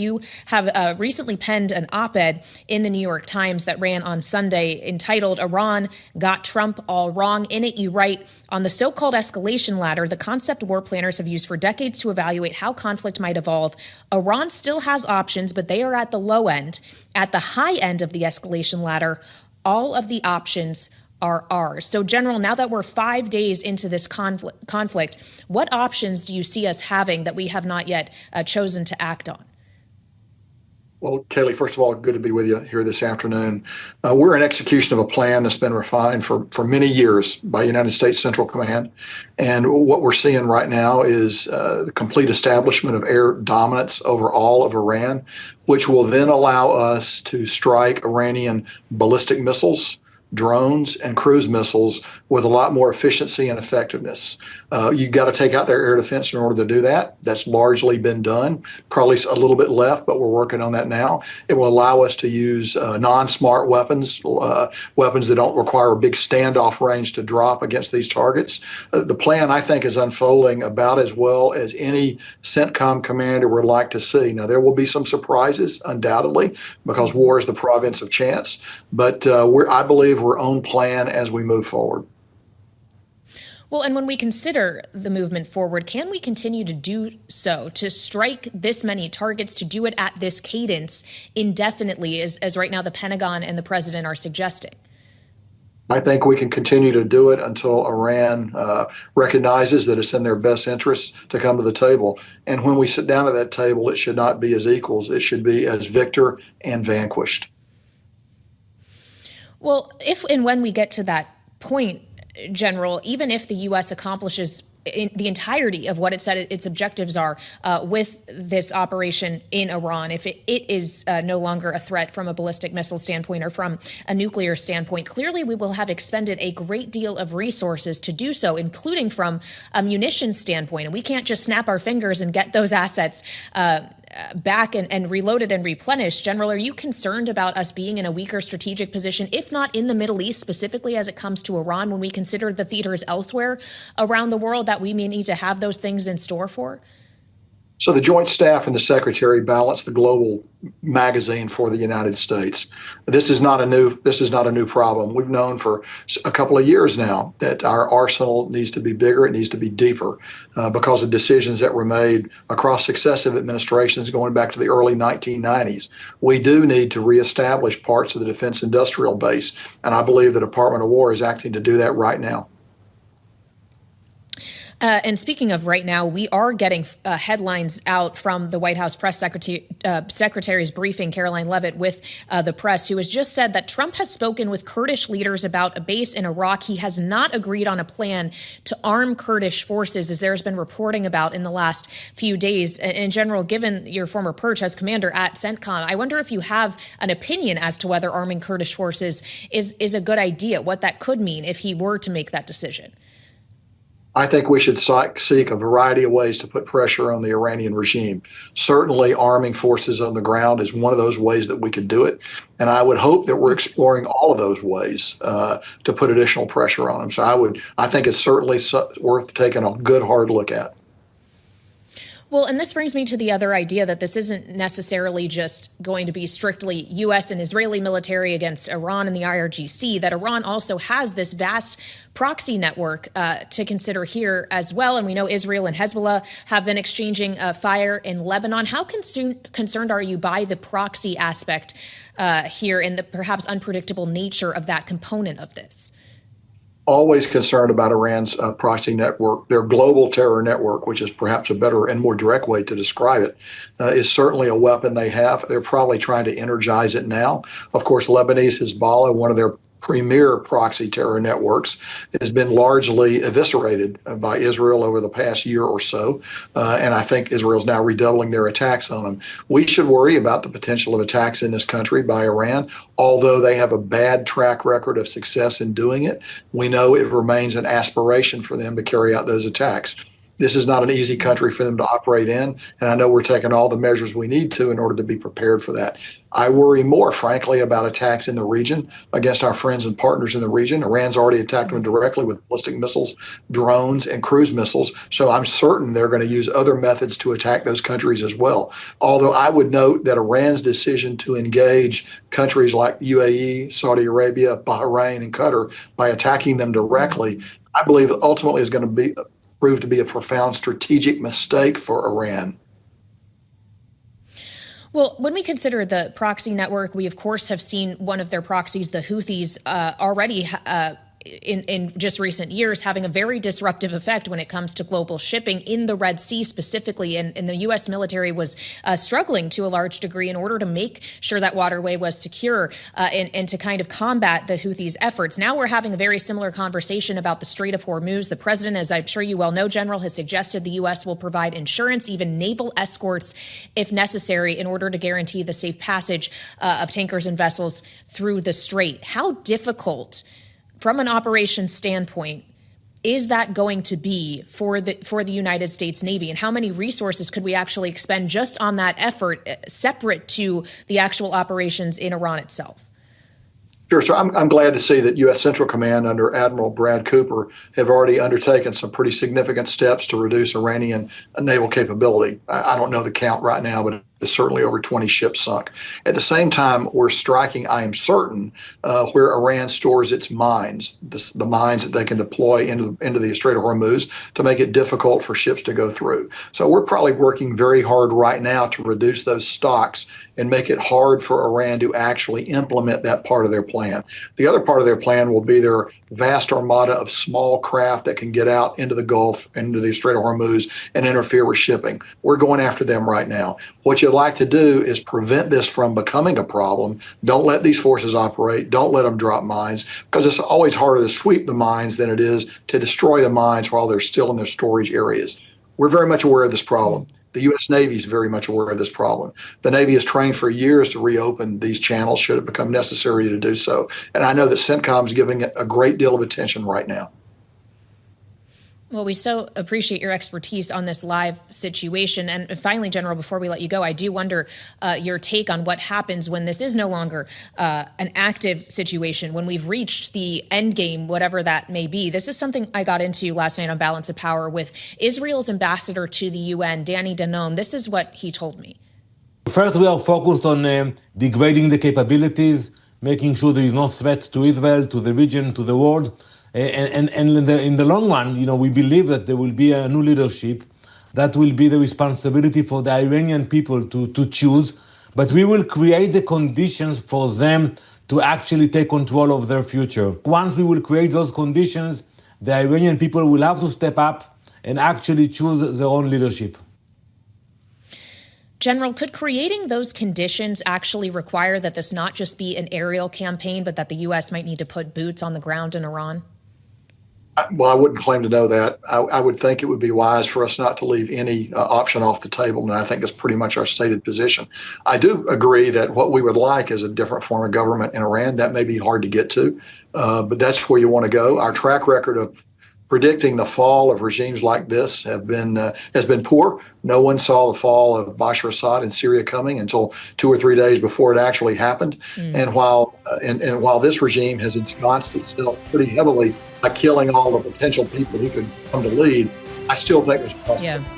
You have recently penned an op-ed in the New York Times that ran on Sunday entitled "Iran Got Trump All Wrong." In it, you write, on the so-called escalation ladder, the concept war planners have used for decades to evaluate how conflict might evolve. Iran still has options, but they are at the low end. At the high end of the escalation ladder, all of the options are ours. So, General, now that we're 5 days into this conflict, what options do you see us having that we have not yet chosen to act on? Well, Kaylee, first of all, good to be with you here this afternoon. We're in execution of a plan that's been refined for many years by United States Central Command. And what we're seeing right now is the complete establishment of air dominance over all of Iran, which will then allow us to strike Iranian ballistic missiles, drones, and cruise missiles with a lot more efficiency and effectiveness. You've got to take out their air defense in order to do that. That's largely been done, probably a little bit left, but we're working on that now. It will allow us to use non-smart weapons, weapons that don't require a big standoff range to drop against these targets. The plan, I think, is unfolding about as well as any CENTCOM commander would like to see. Now, there will be some surprises, undoubtedly, because war is the province of chance, but I believe we're on plan as we move forward. Well, and when we consider the movement forward, can we continue to do so, to strike this many targets, to do it at this cadence indefinitely, as right now the Pentagon and the president are suggesting? I think we can continue to do it until Iran recognizes that it's in their best interest to come to the table. And when we sit down at that table, it should not be as equals. It should be as victor and vanquished. Well, if and when we get to that point, General, even if the U.S. accomplishes the entirety of what it said its objectives are with this operation in Iran, if it is no longer a threat from a ballistic missile standpoint or from a nuclear standpoint, clearly we will have expended a great deal of resources to do so, including from a munitions standpoint. And we can't just snap our fingers and get those assets back and reloaded and replenished. General, are you concerned about us being in a weaker strategic position, if not in the Middle East, specifically as it comes to Iran, when we consider the theaters elsewhere around the world that we may need to have those things in store for? So the Joint Staff and the Secretary balance the global magazine for the United States. This is not a new problem. We've known for a couple of years now that our arsenal needs to be bigger. It needs to be deeper because of decisions that were made across successive administrations going back to the early 1990s. We do need to reestablish parts of the defense industrial base, and I believe the Department of War is acting to do that right now. And speaking of right now, we are getting headlines out from the White House press secretary's briefing, Caroline Leavitt, with the press, who has just said that Trump has spoken with Kurdish leaders about a base in Iraq. He has not agreed on a plan to arm Kurdish forces, as there's been reporting about in the last few days. In general, given your former perch as commander at CENTCOM, I wonder if you have an opinion as to whether arming Kurdish forces is a good idea, what that could mean if he were to make that decision. I think we should seek a variety of ways to put pressure on the Iranian regime. Certainly, arming forces on the ground is one of those ways that we could do it. And I would hope that we're exploring all of those ways to put additional pressure on them. So I think it's certainly worth taking a good hard look at. Well, and this brings me to the other idea that this isn't necessarily just going to be strictly U.S. and Israeli military against Iran and the IRGC, that Iran also has this vast proxy network to consider here as well. And we know Israel and Hezbollah have been exchanging fire in Lebanon. How concerned are you by the proxy aspect here and the perhaps unpredictable nature of that component of this? Always concerned about Iran's proxy network. Their global terror network, which is perhaps a better and more direct way to describe it, is certainly a weapon they have. They're probably trying to energize it now. Of course, Lebanese Hezbollah, one of their premier proxy terror networks, has been largely eviscerated by Israel over the past year or so. And I think Israel's now redoubling their attacks on them. We should worry about the potential of attacks in this country by Iran. Although they have a bad track record of success in doing it, we know it remains an aspiration for them to carry out those attacks. This is not an easy country for them to operate in, and I know we're taking all the measures we need to in order to be prepared for that. I worry more, frankly, about attacks in the region against our friends and partners in the region. Iran's already attacked them directly with ballistic missiles, drones, and cruise missiles, so I'm certain they're going to use other methods to attack those countries as well. Although I would note that Iran's decision to engage countries like UAE, Saudi Arabia, Bahrain, and Qatar by attacking them directly, I believe ultimately is going to prove to be a profound strategic mistake for Iran. Well, when we consider the proxy network, we, of course, have seen one of their proxies, the Houthis, already in just recent years having a very disruptive effect when it comes to global shipping in the Red Sea specifically. And the U.S. military was struggling to a large degree in order to make sure that waterway was secure and to kind of combat the Houthis' efforts. Now we're having a very similar conversation about the Strait of Hormuz. The president, as I'm sure you well know, General, has suggested the U.S. will provide insurance, even naval escorts, if necessary, in order to guarantee the safe passage of tankers and vessels through the strait. How difficult, from an operations standpoint, is that going to be for the United States Navy? And how many resources could we actually expend just on that effort, separate to the actual operations in Iran itself? Sure. So I'm glad to see that U.S. Central Command under Admiral Brad Cooper have already undertaken some pretty significant steps to reduce Iranian naval capability. I don't know the count right now, but it's certainly over 20 ships sunk. At the same time, we're striking, I am certain, where Iran stores its mines, the mines that they can deploy into the Strait of Hormuz to make it difficult for ships to go through. So we're probably working very hard right now to reduce those stocks and make it hard for Iran to actually implement that part of their plan. The other part of their plan will be their vast armada of small craft that can get out into the Gulf, into the Strait of Hormuz, and interfere with shipping. We're going after them right now. What you'd like to do is prevent this from becoming a problem. Don't let these forces operate. Don't let them drop mines, because it's always harder to sweep the mines than it is to destroy the mines while they're still in their storage areas. We're very much aware of this problem. The U.S. Navy is very much aware of this problem. The Navy has trained for years to reopen these channels should it become necessary to do so. And I know that CENTCOM is giving it a great deal of attention right now. Well, we so appreciate your expertise on this live situation. And finally, General, before we let you go, I do wonder your take on what happens when this is no longer an active situation, when we've reached the end game, whatever that may be. This is something I got into last night on Balance of Power with Israel's ambassador to the UN, Danny Danon. This is what he told me. First, we are focused on degrading the capabilities, making sure there is no threat to Israel, to the region, to the world. And in the long run, we believe that there will be a new leadership that will be the responsibility for the Iranian people to choose. But we will create the conditions for them to actually take control of their future. Once we will create those conditions, the Iranian people will have to step up and actually choose their own leadership. General, could creating those conditions actually require that this not just be an aerial campaign, but that the U.S. might need to put boots on the ground in Iran? Well, I wouldn't claim to know that. I would think it would be wise for us not to leave any option off the table, and I think that's pretty much our stated position. I do agree that what we would like is a different form of government in Iran. That may be hard to get to, but that's where you want to go. Our track record of predicting the fall of regimes like this has been poor. No one saw the fall of Bashar Assad in Syria coming until 2 or 3 days before it actually happened. And while this regime has ensconced itself pretty heavily by killing all the potential people who could come to lead, I still think there's a possibility. Yeah.